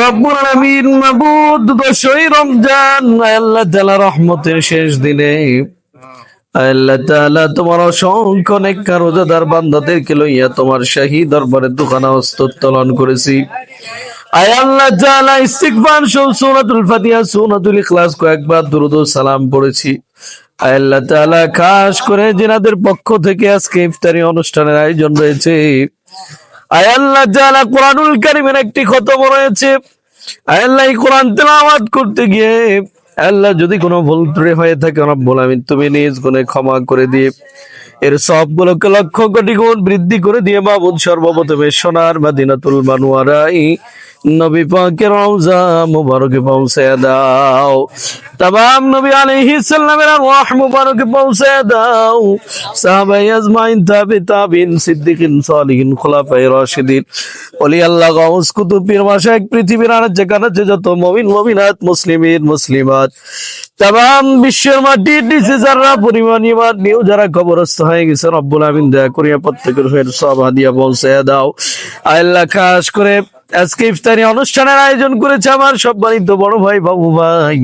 রব্বুল আলামিন মাবুদ 10ই রমজান আল্লাহ তাআলা রহমতের শেষ দিনে আল্লাহ তাআলা তোমার অসংখ্য নেককার রোজাদার বান্দাদেরকে লইয়া তোমার শাহী দরবারে দুখানা হস্ত উত্তোলন করেছি। আয় আল্লাহ তাআলা ইস্তিগফার সূরাতুল ফাতিহা সূরাতুল ইখলাস কয়েকবার দুরূদ ও সালাম পড়েছি। আয় আল্লাহ তাআলা খাস করে যিনাদের পক্ষ থেকে আজকে ইফতারি অনুষ্ঠানের আয়োজন রয়েছে, আয় আল্লাহ তাআলা কোরআনুল কারীমের একটি খতম রয়েছে, আয় আল্লাহ এই কোরআন তেলাওয়াত করতে গিয়ে আল্লাহ যদি কোনো ভুল ত্রুটি হয়ে থাকে রব্বুল আমিন তুমি নিজ গুণে ক্ষমা করে দিয়ে এর সবগুলোকে লক্ষ কোটি গুণ বৃদ্ধি করে দিয়ে মাবুদ সর্বপ্রথমে সোনার মদিনাতুল মানওয়ারাই নবী পাকের রওজা মুবারকে পৌঁছে দাও। तमाम नबी अलैहिस्सलाम रूह मुबारक पहुंचे दाओ। साहबाए अजमाइन ताबे ताबीन सिद्दीकीन सालिहीन खुलाफाए राशिदीन ওলি আল্লাহ গাউস কুতুব পীর মাশায়েখ পৃথিবীর আর যেখানে যত মুমিন মুমিনাত মুসলিমিন মুসলিমাত तमाम বিশ্বের মাটির নিচে যারা পরিমাণ ঈমান নিয়ে যারা কবরস্থ হয়ে গেছে রব্বুল আমিন দয়া করিয়া প্রত্যেকের ফের সব হাদিয়া পৌঁছে দাও। আল্লাহ খাস করে আজকে ইফতারি অনুষ্ঠানের আয়োজন করেছে আমার সম্মানিত বড় ভাই বাবু ভাই,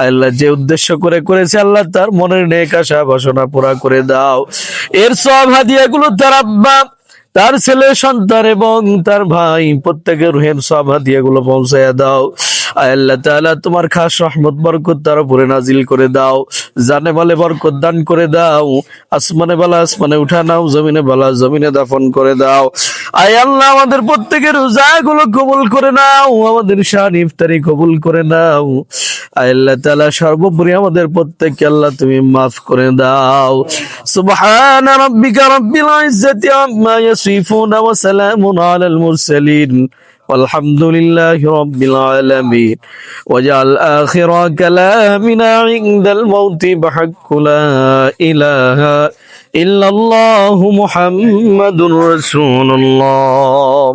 আল্লাহ যে উদ্দেশ্য করে করেছে আল্লাহ তার মনের নেক আশা বাসনা পুরা করে দাও। এর সব হাদিয়াগুলো তার আব্বা, তার ছেলে সন্তান এবং তার ভাই প্রত্যেকের রুহের সব হাদিয়াগুলো পৌঁছায়া দাও। আল্লাহ তাআলা তোমার খাস রহমত বরকত তার উপরে নাজিল করে দাও, জানে বলে বরকত দান করে দাও, আসমানে বালা আসমানে উঠা নাও, জমিনে বালা জমিনে দাফন করে দাও। আয় আল্লাহ আমাদের প্রত্যেকের রোজাগুলো কবুল করে নাও, আমাদের শান ইফতারি কবুল করে নাও। আল্লাহ তাআলা সর্বোপরি আমাদের প্রত্যেককে আল্লাহ তুমি মাফ করে দাও। সুবহান রাব্বিকা রাব্বিল ইজ্জাতি আম্মা ইয়াসিফুন ওয়া সালামুন আলাল মুরসালিন والحمد لله رب العالمين وجعل آخر كلامنا عند الموت بحق لا إله إلا الله محمد رسول الله.